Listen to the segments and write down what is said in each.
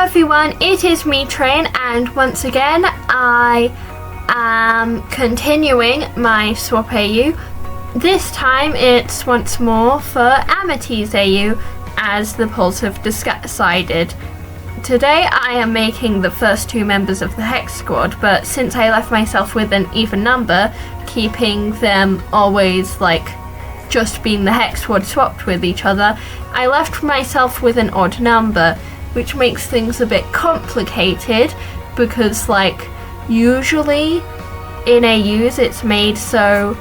everyone, it is me, Train, and once again I am continuing my swap AU. This time it's once more for Amity's AU, as the polls have decided. Today I am making the first two members of the Hex Squad, but since I left myself with an even number, keeping them always just being the Hex Squad swapped with each other, I left myself with an odd number, which makes things a bit complicated because usually in AUs it's made so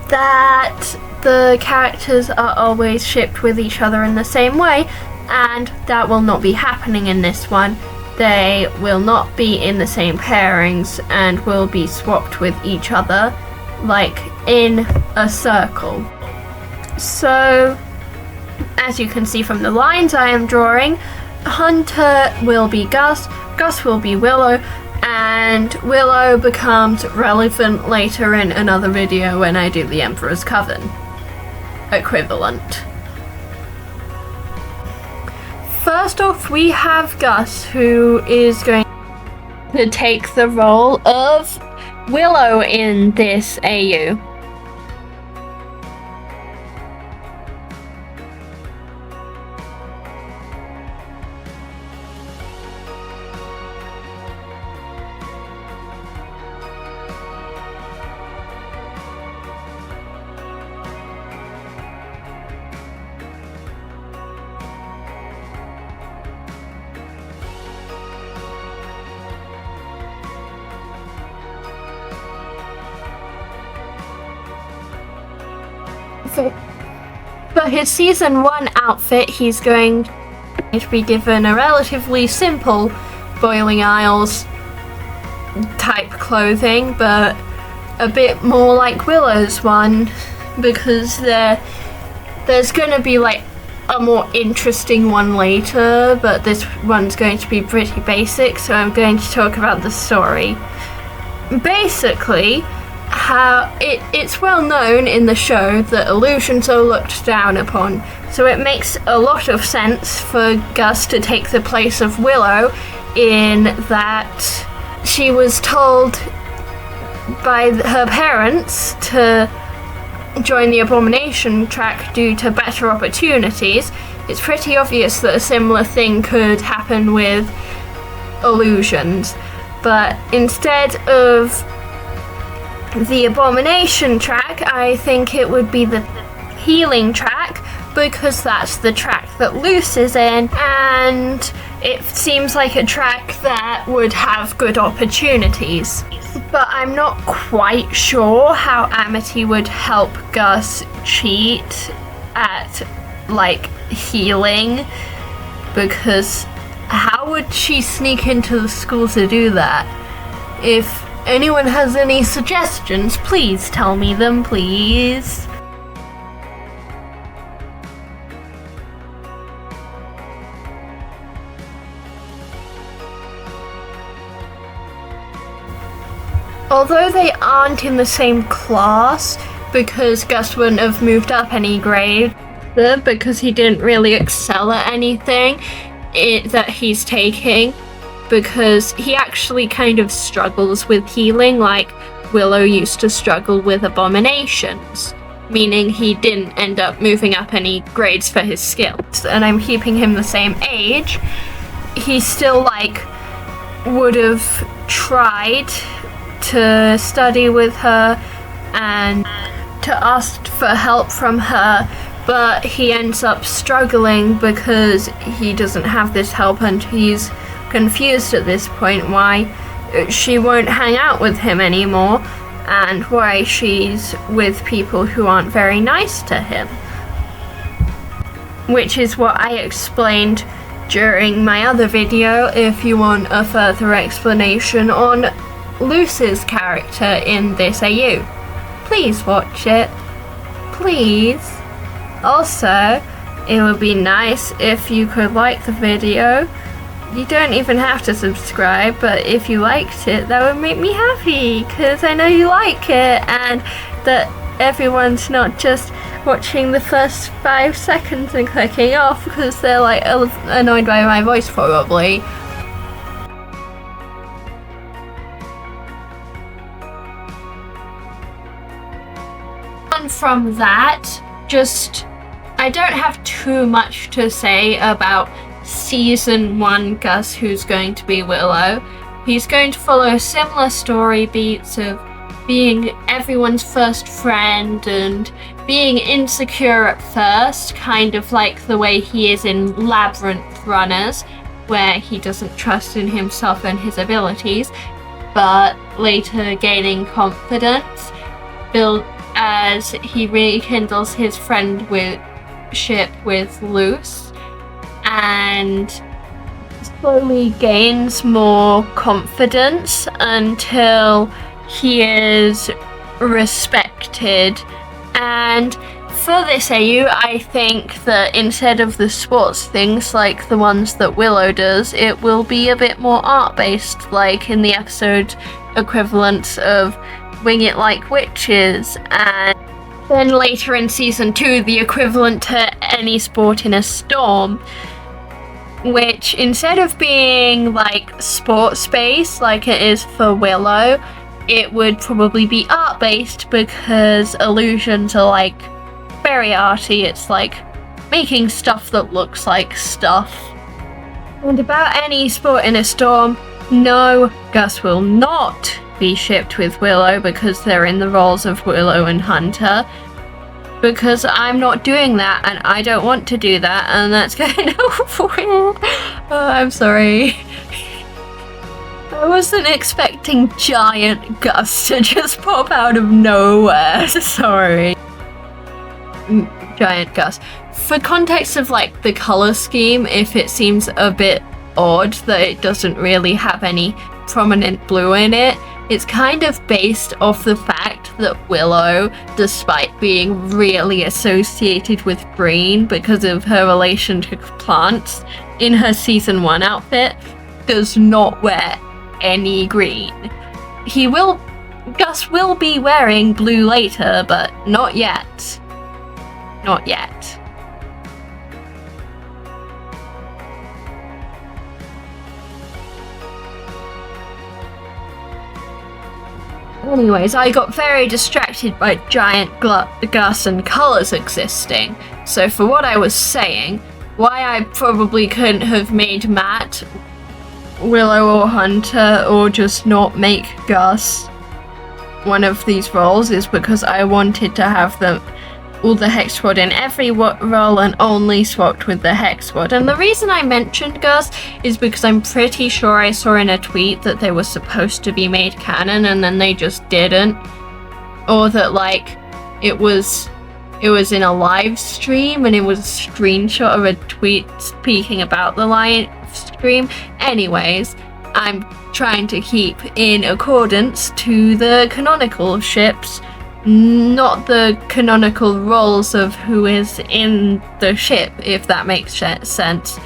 that the characters are always shipped with each other in the same way, and that will not be happening in this one. They will not be in the same pairings and will be swapped with each other in a circle. So as you can see from the lines I am drawing, Hunter will be Gus, Gus will be Willow, and Willow becomes relevant later in another video when I do the Emperor's Coven equivalent. First off, we have Gus, who is going to take the role of Willow in this AU. For his season 1 outfit, he's going to be given a relatively simple Boiling Isles type clothing, but a bit more like Willow's one, because there's going to be a more interesting one later, but this one's going to be pretty basic, so I'm going to talk about the story. Basically, how it's well known in the show that illusions are looked down upon, so it makes a lot of sense for Gus to take the place of Willow, in that she was told by her parents to join the Abomination track due to better opportunities. It's pretty obvious that a similar thing could happen with illusions, but instead of the Abomination track, I think it would be the healing track, because that's the track that Luce is in, and it seems like a track that would have good opportunities. But I'm not quite sure how Amity would help Gus cheat at healing, because how would she sneak into the school to do that? If anyone has any suggestions, please tell me them, please. Although they aren't in the same class, because Gus wouldn't have moved up any grade, because he didn't really excel at anything that he's taking, because he actually kind of struggles with healing like Willow used to struggle with abominations, meaning he didn't end up moving up any grades for his skills. And I'm keeping him the same age. He still would have tried to study with her and to ask for help from her, but he ends up struggling because he doesn't have this help, and he's confused at this point why she won't hang out with him anymore and why she's with people who aren't very nice to him, which is what I explained during my other video. If you want a further explanation on Luce's character in this AU, please watch it, please. Also, it would be nice if you could like the video. You don't even have to subscribe, but if you liked it, that would make me happy, because I know you like it, and that everyone's not just watching the first 5 seconds and clicking off because they're annoyed by my voice probably. from that, I don't have too much to say about season 1 Gus, who's going to be Willow. He's going to follow similar story beats of being everyone's first friend and being insecure at first, kind of like the way he is in Labyrinth Runners, where he doesn't trust in himself and his abilities, but later gaining confidence, built as he rekindles his friendship with Luce, and slowly gains more confidence until he is respected. And for this AU, I think that instead of the sports things like the ones that Willow does, it will be a bit more art-based, like in the episode equivalents of Wing It Like Witches, and then later in season 2 the equivalent to Any Sport in a Storm, which instead of being like sports-based like it is for Willow, it would probably be art-based, because illusions are like very arty. It's like making stuff that looks like stuff. And about Any Sport in a Storm, no, Gus will not be shipped with Willow because they're in the roles of Willow and Hunter, because I'm not doing that and I don't want to do that, and that's kind of weird. Oh, I'm sorry. I wasn't expecting giant Gus to just pop out of nowhere. Sorry. Giant Gus. For context of like the color scheme, if it seems a bit odd that it doesn't really have any prominent blue in it, it's kind of based off the fact that Willow, despite being really associated with green because of her relation to plants, in her season 1 outfit, does not wear any green. Gus will be wearing blue later, but not yet. Not yet. Anyways, I got very distracted by giant Gus and colours existing. So for what I was saying, why I probably couldn't have made Matt Willow or Hunter, or just not make Gus one of these roles, is because I wanted to have all the hexquad in every role and only swapped with the hexquad. And the reason I mentioned Gus is because I'm pretty sure I saw in a tweet that they were supposed to be made canon and then they just didn't, or that like it was in a live stream and it was a screenshot of a tweet speaking about the live stream. Anyways, I'm trying to keep in accordance to the canonical ships, not the canonical roles of who is in the ship, if that makes sense.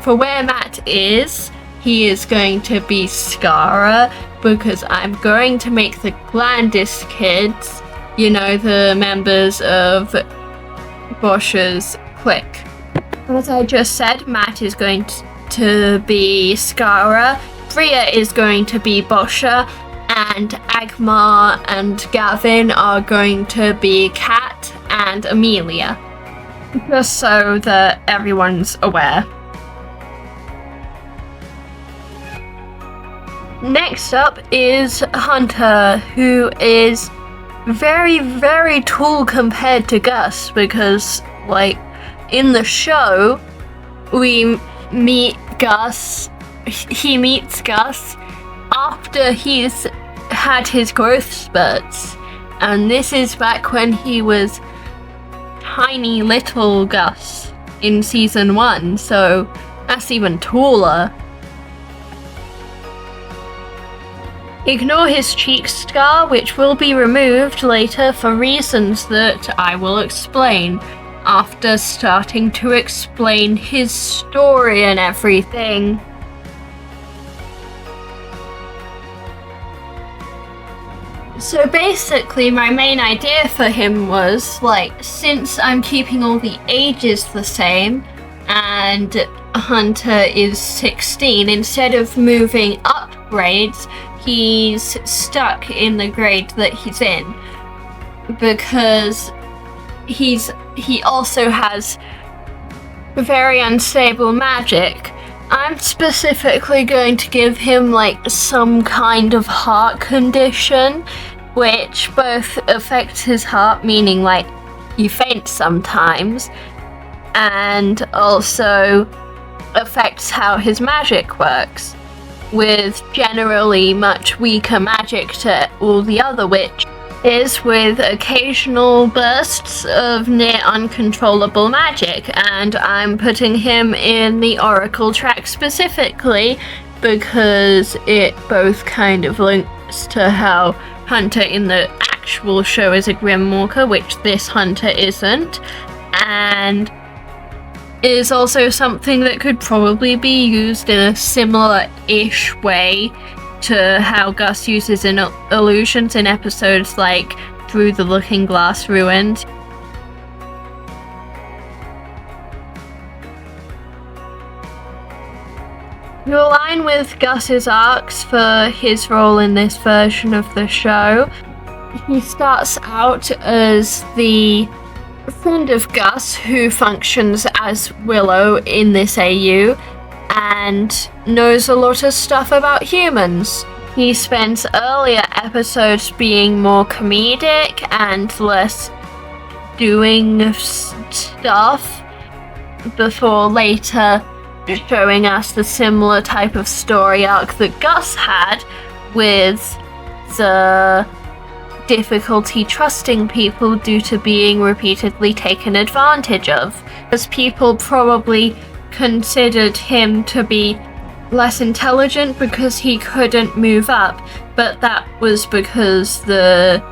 For where Matt is, he is going to be Skara, because I'm going to make the Glandis kids, you know, the members of Bosch's clique. As I just said, Matt is going to be Skara, Bria is going to be Boscha, and Agmar and Gavin are going to be Kat and Amelia. Just so that everyone's aware. Next up is Hunter, who is very, very tall compared to Gus, because, like, in the show, we meet Gus, he meets Gus after he's had his growth spurts, and this is back when he was tiny little Gus in season 1, so that's even taller. Ignore his cheek scar, which will be removed later for reasons that I will explain after starting to explain his story and everything. So basically my main idea for him was, like, since I'm keeping all the ages the same and Hunter is 16, instead of moving up grades, he's stuck in the grade that he's in, because he also has very unstable magic. I'm specifically going to give him like some kind of heart condition, which both affects his heart, meaning like he faints sometimes, and also affects how his magic works, with generally much weaker magic to all the other witches, with occasional bursts of near uncontrollable magic. And I'm putting him in the Oracle track specifically because it both kind of links to how Hunter in the actual show is a Grimwalker, which this Hunter isn't, and is also something that could probably be used in a similar-ish way to how Gus uses illusions in episodes like Through the Looking Glass Ruins. To align with Gus's arcs for his role in this version of the show, he starts out as the friend of Gus who functions as Willow in this AU and knows a lot of stuff about humans. He spends earlier episodes being more comedic and less doing stuff, before later showing us the similar type of story arc that Gus had with the difficulty trusting people due to being repeatedly taken advantage of, as people probably considered him to be less intelligent because he couldn't move up, but that was because the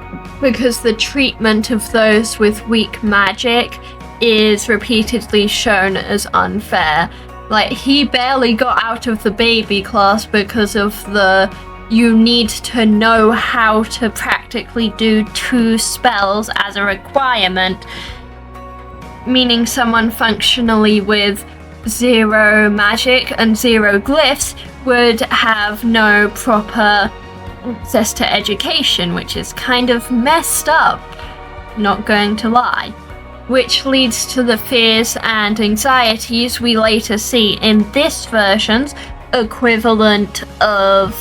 treatment of those with weak magic is repeatedly shown as unfair. Like, he barely got out of the baby class because of the you need to know how to practically do 2 spells as a requirement, meaning someone functionally with 0 magic and 0 glyphs would have no proper access to education, which is kind of messed up, not going to lie. Which leads to the fears and anxieties we later see in this version's equivalent of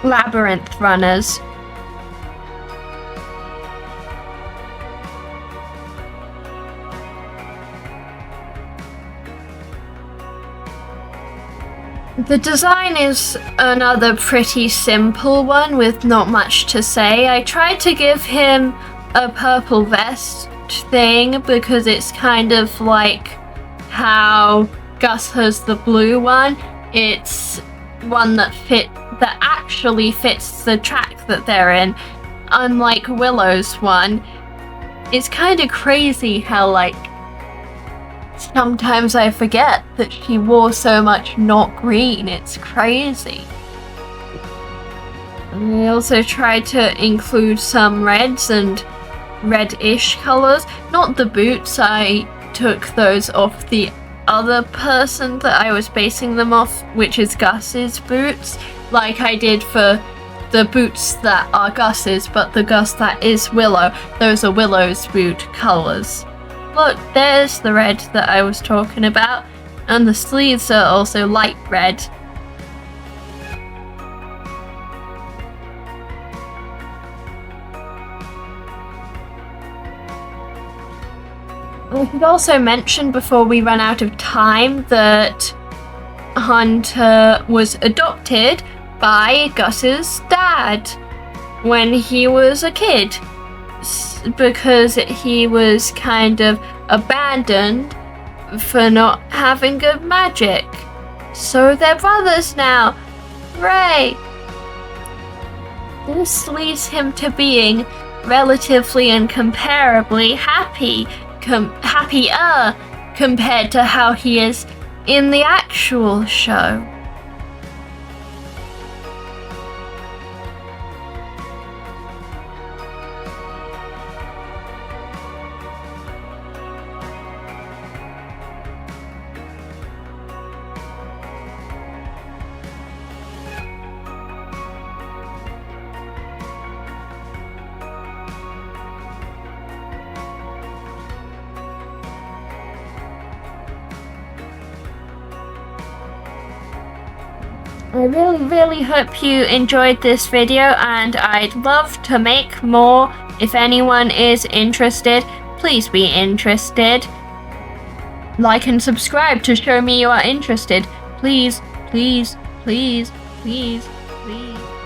labyrinth runners. The design is another pretty simple one with not much to say. I tried to give him a purple vest thing because it's kind of like how Gus has the blue one. It's one that actually fits the track that they're in, unlike Willow's one. It's kind of crazy how, like, sometimes I forget that she wore so much not green. It's crazy. And I also tried to include some reds and red-ish colors. Not the boots, I took those off the other person that I was basing them off, which is Gus's boots, like I did for the boots that are Gus's, but the Gus that is Willow, those are Willow's boot colors. Look, there's the red that I was talking about, and the sleeves are also light red. I should also mention before we run out of time that Hunter was adopted by Gus's dad when he was a kid, because he was kind of abandoned for not having good magic. So they're brothers now. Hooray! This leads him to being relatively and comparably happier compared to how he is in the actual show. I really hope you enjoyed this video, and I'd love to make more. If anyone is interested, please be interested. Like and subscribe to show me you are interested. Please, please, please, please, please.